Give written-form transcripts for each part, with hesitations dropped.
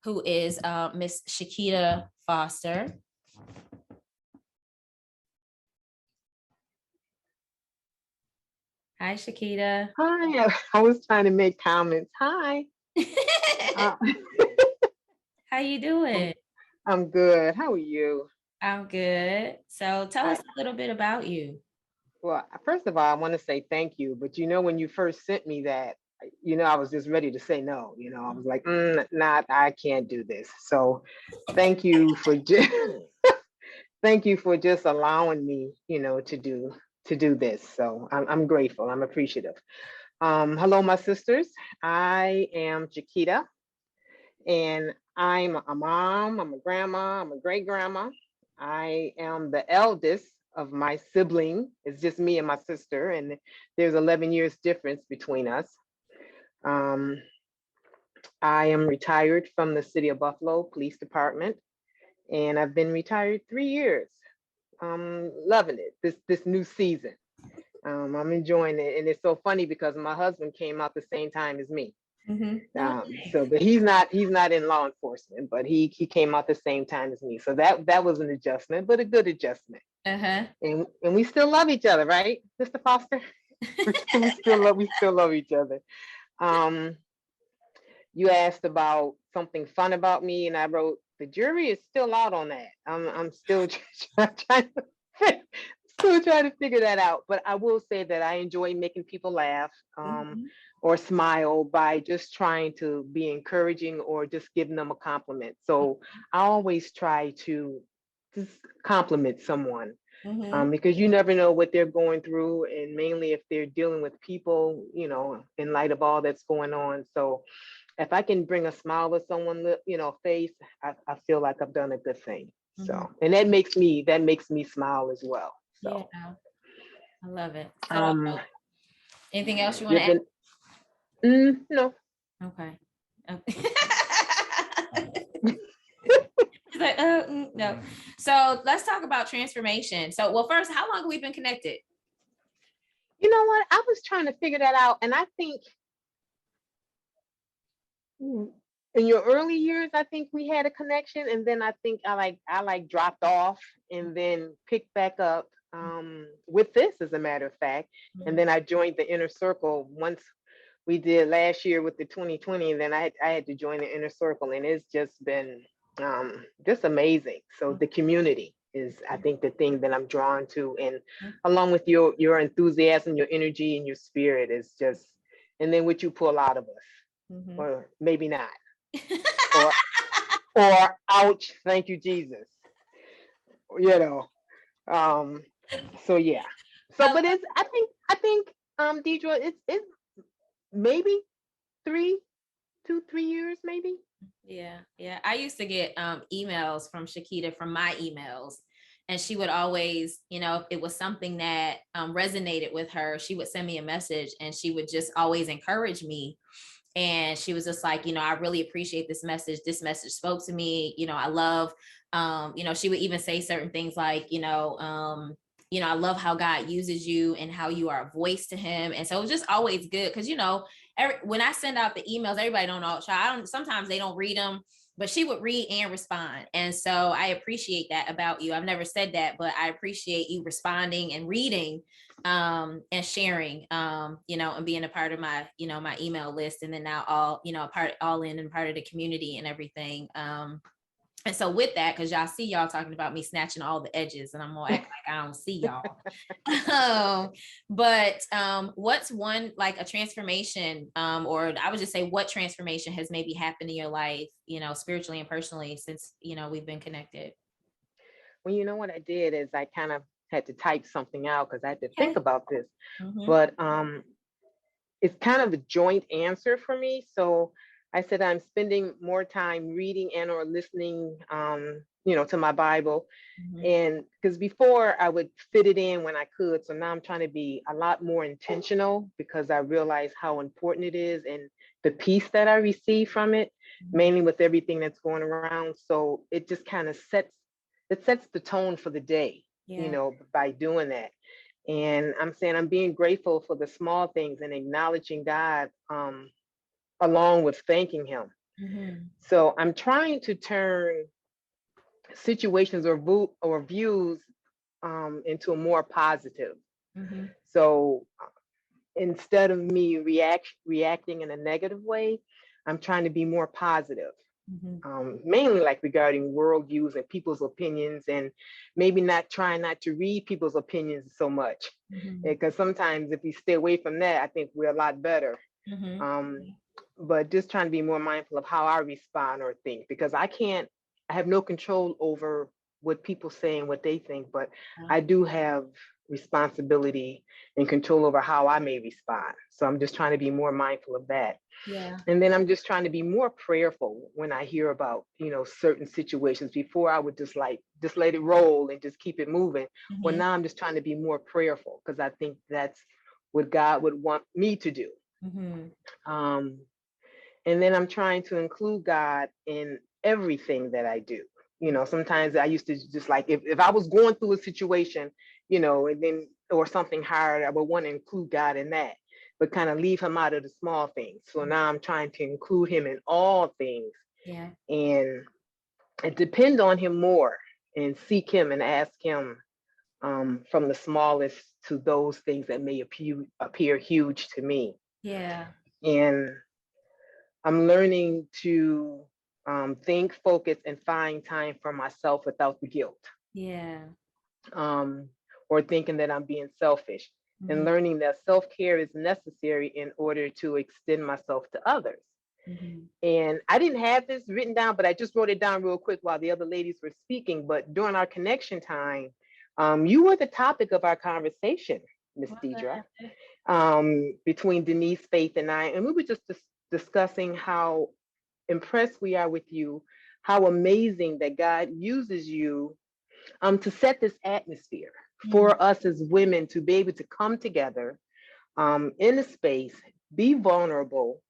who is Miss Chiquita Foster. Hi, Chiquita. Hi. I was trying to make comments. Hi. Uh, How you doing? I'm good. How are you? I'm good. So tell us I, a little bit about you. well, first of all, I want to say thank you. But when you first sent me that, I was just ready to say no. I was like, not, I can't do this. So thank you for just thank you for just allowing me, to do this. So I'm grateful. I'm appreciative. Hello, my sisters. I am Chiquita. And I'm a mom, I'm a grandma, I'm a great grandma. I am the eldest of my sibling. It's just me and my sister, and there's 11 years difference between us. Um, I am retired from the City of Buffalo Police Department, and I've been retired 3 years. I'm loving it. This new season. I'm enjoying it, and it's so funny because my husband came out the same time as me. But he's not in law enforcement, but he came out the same time as me. So that was an adjustment, but a good adjustment. Uh-huh. And we still love each other, right, Mr. Foster? we still love each other. Um, you asked about something fun about me, and I wrote the jury is still out on that. I'm still trying to still trying to figure that out. But I will say that I enjoy making people laugh. Or smile by just trying to be encouraging or just giving them a compliment. So I always try to just compliment someone because you never know what they're going through, and mainly if they're dealing with people, in light of all that's going on. So if I can bring a smile to someone's, face, I feel like I've done a good thing. So, and that makes me smile as well. So, yeah, I love it. So, um, anything else you want you've to add? been, no. Okay. She's like, no. So let's talk about transformation. So, well, first, how long have we been connected? You know what? I was trying to figure that out, and I think in your early years, I think we had a connection, and then I think I dropped off, and then picked back up with this, as a matter of fact, and then I joined the inner circle once we did last year with the 2020, and then I had to join the inner circle, and it's just been just amazing. So the community is, I think, the thing that I'm drawn to, and along with your enthusiasm, your energy, and your spirit is just, and then what you pull out of us, or maybe not, or ouch, thank you, Jesus, you know. Um, so yeah. So, but it's, I think, Deidre, it's maybe 3 years, maybe. Yeah. I used to get emails from Chiquita from my emails, and she would always, if it was something that resonated with her, she would send me a message, and she would just always encourage me. And she was just like, I really appreciate this message. This message spoke to me. I love, she would even say certain things like, I love how God uses you and how you are a voice to him. And so it was just always good because, when I send out the emails, everybody don't know. Sometimes they don't read them, but she would read and respond. And so I appreciate that about you. I've never said that, but I appreciate you responding and reading and sharing, and being a part of my, my email list. And then now all in and part of the community and everything. And so with that, because y'all see y'all talking about me snatching all the edges, and I'm gonna act like I don't see y'all. But what's one, like a transformation, or I would just say what transformation has maybe happened in your life, spiritually and personally since, we've been connected? Well, you know what I did is I kind of had to type something out because I had to think Okay. about this. But it's kind of a joint answer for me. So I said I'm spending more time reading and or listening, to my Bible. And because before I would fit it in when I could. So now I'm trying to be a lot more intentional because I realize how important it is and the peace that I receive from it, mainly with everything that's going around. So it just kind of sets the tone for the day, by doing that. And I'm saying I'm being grateful for the small things and acknowledging God, along with thanking him, Mm-hmm. So I'm trying to turn situations or views into a more positive. Mm-hmm. So instead of me reacting in a negative way, I'm trying to be more positive. Mm-hmm. Mainly like regarding worldviews and people's opinions, and maybe not to read people's opinions so much, Mm-hmm. because sometimes if we stay away from that, I think we're a lot better. Mm-hmm. Um, but just trying to be more mindful of how I respond or think, because I have no control over what people say and what they think, but I do have responsibility and control over how I may respond. So I'm just trying to be more mindful of that. Yeah. And then I'm just trying to be more prayerful when I hear about, certain situations. Before I would just let it roll and just keep it moving. Well, Mm-hmm. now I'm just trying to be more prayerful, because I think that's what God would want me to do. Mm-hmm. Um, and then I'm trying to include God in everything that I do. Sometimes I used to just like, if I was going through a situation, and then, or something hard, I would want to include God in that, but kind of leave him out of the small things. So now I'm trying to include him in all things, Yeah. and depend on him more, and seek him and ask him, from the smallest to those things that may appear huge to me. Yeah. And I'm learning to think, focus, and find time for myself without the guilt, Yeah. um, or thinking that I'm being selfish, and Mm-hmm. learning that self-care is necessary in order to extend myself to others. Mm-hmm. And I didn't have this written down, but I just wrote it down real quick while the other ladies were speaking. But during our connection time, you were the topic of our conversation, Miss Deidre, between Denise, Faith, and I. And we were just discussing how impressed we are with you, how amazing that God uses you to set this atmosphere Mm-hmm. for us as women to be able to come together in a space, be vulnerable,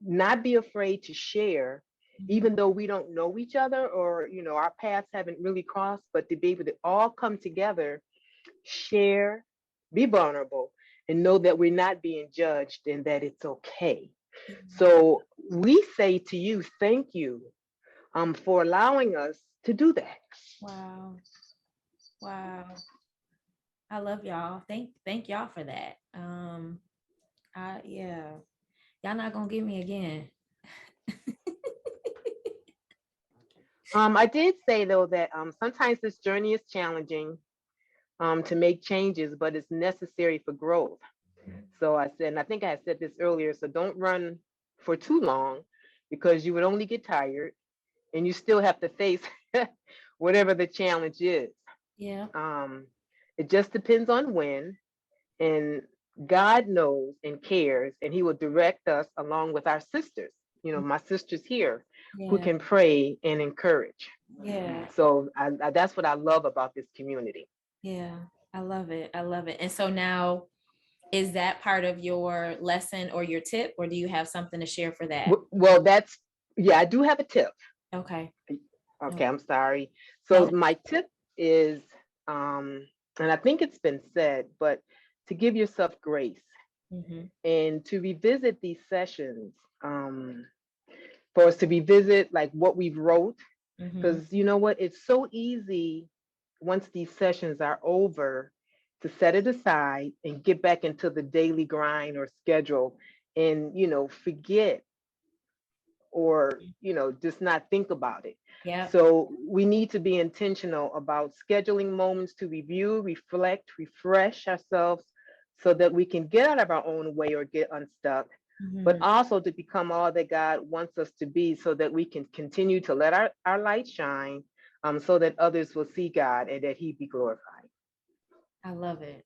not be afraid to share, Mm-hmm. even though we don't know each other, or our paths haven't really crossed, but to be able to all come together, share, be vulnerable, and know that we're not being judged and that it's okay. So we say to you, thank you for allowing us to do that. Wow. Wow. I love y'all. Thank y'all for that. Yeah. Y'all not gonna get me again. I did say though that sometimes this journey is challenging to make changes, but it's necessary for growth. So I said, and I think I had said this earlier, so don't run for too long, because you would only get tired, and you still have to face whatever the challenge is. Yeah. Um, it just depends on when, and God knows and cares, and He will direct us along with our sisters. My sisters here, who Yeah. can pray and encourage. Yeah. So that's what I love about this community. Yeah. I love it. I love it. And so now, is that part of your lesson or your tip, or do you have something to share for that? Well, yeah, I do have a tip. Okay. Okay, I'm sorry. So No. my tip is, and I think it's been said, but to give yourself grace Mm-hmm. and to revisit these sessions, for us to revisit like what we've wrote, Mm-hmm. because you know what, it's so easy once these sessions are over to set it aside and get back into the daily grind or schedule, and forget, or just not think about it. Yeah. So we need to be intentional about scheduling moments to review, reflect, refresh ourselves, so that we can get out of our own way or get unstuck, but Mm-hmm. also to become all that God wants us to be, so that we can continue to let our light shine, so that others will see God and that He be glorified. I love it.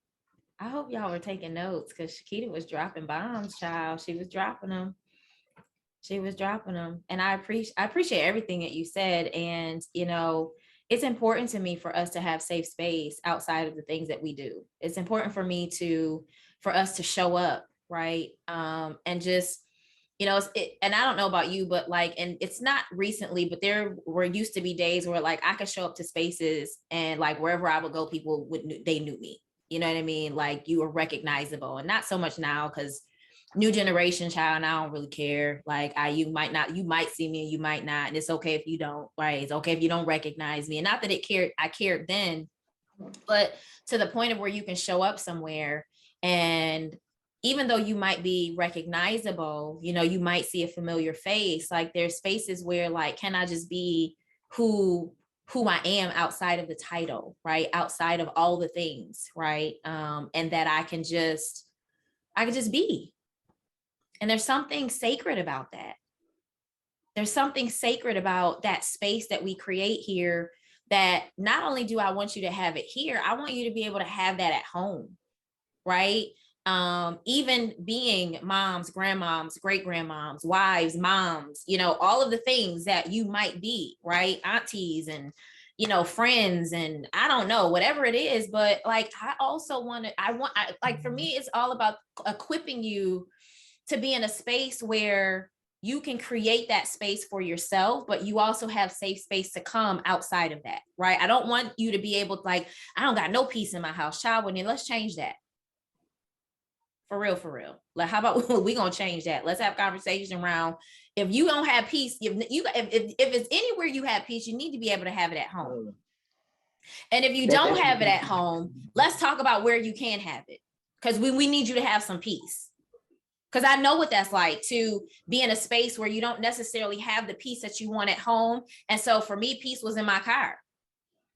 I hope y'all were taking notes, because Chiquita was dropping bombs, child. She was dropping them. She was dropping them. And I appreciate everything that you said. And, it's important to me for us to have safe space outside of the things that we do. It's important for us to show up, right? And just, and I don't know about you, but like, and it's not recently, but there were used to be days where like I could show up to spaces and like wherever I would go, people they knew me. You know what I mean? Like you were recognizable, and not so much now because new generation child, and I don't really care. Like you might see me and you might not. And it's okay if you don't, right? It's okay if you don't recognize me. And not that I cared then, but to the point of where you can show up somewhere and even though you might be recognizable, you might see a familiar face. Like there's spaces where like, can I just be who I am outside of the title, right? Outside of all the things, right? And that I can just be. And there's something sacred about that. There's something sacred about that space that we create here, that not only do I want you to have it here, I want you to be able to have that at home, right? Even being moms, grandmoms, great grandmoms, wives, moms, all of the things that you might be, right? Aunties and, friends, and I don't know, whatever it is. But like, I also like, for me, it's all about equipping you to be in a space where you can create that space for yourself, but you also have safe space to come outside of that, right? I don't want you to be able to like, I don't got no peace in my house, child. Let's change that. For real. Like, how about we gonna change that? Let's have conversation around, if you don't have peace, if it's anywhere you have peace, you need to be able to have it at home. And if you don't have it at home, let's talk about where you can have it, because we need you to have some peace. Because I know what that's like to be in a space where you don't necessarily have the peace that you want at home. And so for me, peace was in my car.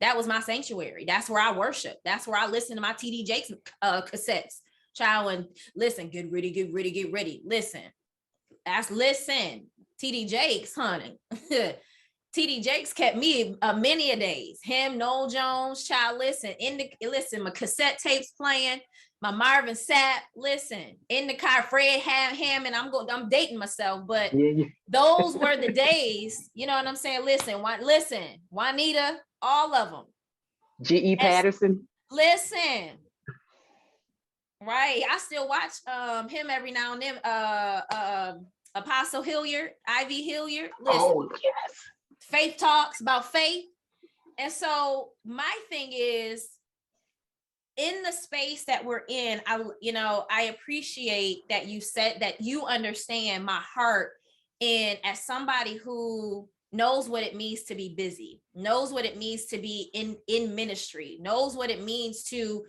That was my sanctuary. That's where I worship. That's where I listen to my TD Jakes cassettes. Child, and listen, get ready. Listen. TD Jakes, honey. TD Jakes kept me many a days. Him, Noel Jones, child, listen. My cassette tapes playing. My Marvin Sapp, listen, in the car, Fred Hammond. I'm dating myself, but those were the days. You know what I'm saying? Listen, Juanita, all of them. G.E. Patterson. Listen, right? I still watch him every now and then. Apostle Hilliard, Ivy Hilliard. Listen, oh yes. Faith talks about faith, and so my thing is, in the space that we're in, I appreciate that you said that you understand my heart, and as somebody who knows what it means to be busy, knows what it means to be in ministry, knows what it means to,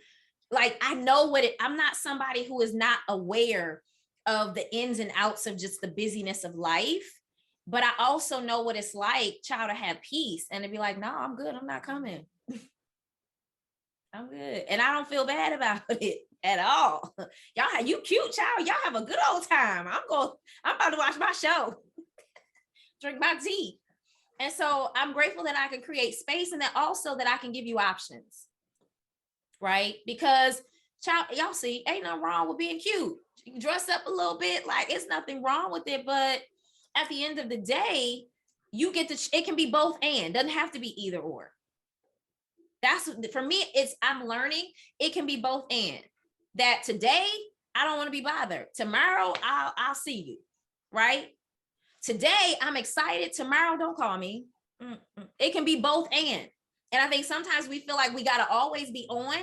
like, I'm not somebody who is not aware of the ins and outs of just the busyness of life, but I also know what it's like, child, to have peace and to be like, no, I'm good, I'm not coming. I'm good. And I don't feel bad about it at all. Y'all, you cute, child. Y'all have a good old time. I'm about to watch my show, drink my tea. And so I'm grateful that I can create space, and that also that I can give you options, right? Because, child, y'all see, ain't nothing wrong with being cute. You can dress up a little bit, like it's nothing wrong with it. But at the end of the day, it can be both and, doesn't have to be either or. That's, for me, I'm learning it can be both and. That today I don't want to be bothered. Tomorrow I'll see you, right? Today I'm excited. Tomorrow don't call me. It can be both and. And I think sometimes we feel like we got to always be on,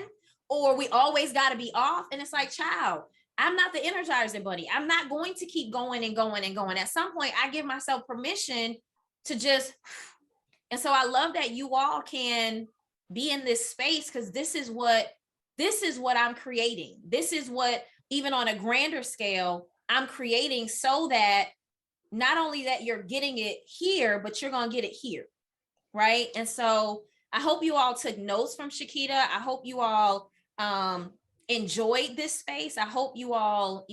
or we always got to be off. And it's like, child, I'm not the Energizer Bunny. I'm not going to keep going and going and going. At some point, I give myself permission to just. And so I love that you all can be in this space, because this is what I'm creating. This is what, even on a grander scale, I'm creating, so that not only that you're getting it here, but you're going to get it here. Right. And so I hope you all took notes from Chiquita. I hope you all enjoyed this space. I hope you all,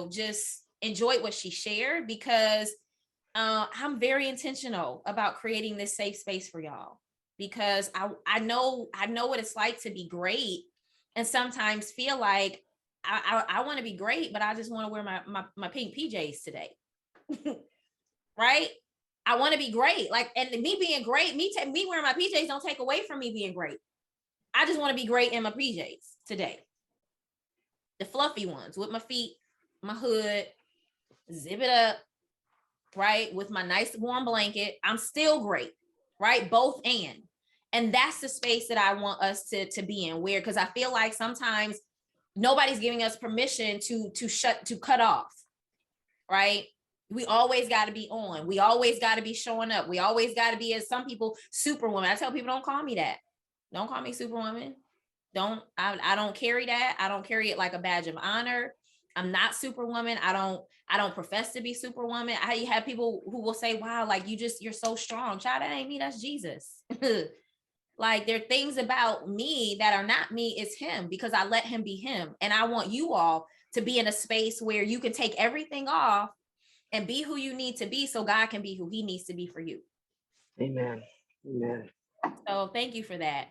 just enjoyed what she shared, because I'm very intentional about creating this safe space for y'all, because I know what it's like to be great, and sometimes feel like I want to be great, but I just want to wear my pink PJs today. Right? I want to be great. Like, and me being great, me wearing my PJs don't take away from me being great. I just want to be great in my PJs today. The fluffy ones with my feet, my hood, zip it up, right? With my nice warm blanket. I'm still great, right? Both and that's the space that I want us to be in, where, because I feel like sometimes nobody's giving us permission to cut off. right? We always got to be on. We always got to be showing up. We always got to be, as some people, superwoman. I tell people, don't call me that. Don't call me superwoman. I don't carry that. I don't carry it like a badge of honor. I'm not superwoman. I don't profess to be superwoman. I have people who will say, wow, like you're so strong. Child, that ain't me. That's Jesus. Like there are things about me that are not me, it's him, because I let him be him. And I want you all to be in a space where you can take everything off and be who you need to be so God can be who he needs to be for you. Amen. Amen. So thank you for that.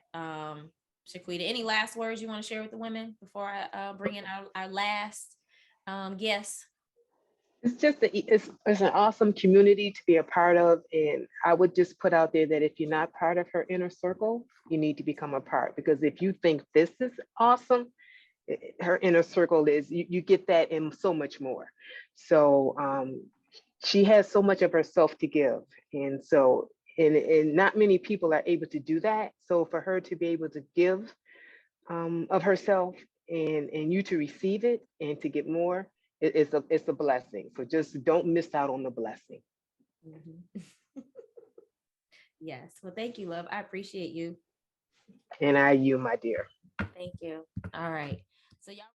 Chiquita, any last words you want to share with the women before I bring in our last guest? It's just it's an awesome community to be a part of, and I would just put out there that if you're not part of her inner circle, you need to become a part, because if you think this is awesome, her inner circle is, you get that and so much more. So she has so much of herself to give, and so and not many people are able to do that. So for her to be able to give of herself, and you to receive it and to get more, it's a blessing. So just don't miss out on the blessing. Mm-hmm. Yes. Well, thank you, love. I appreciate you. And you, my dear. Thank you. All right. So y'all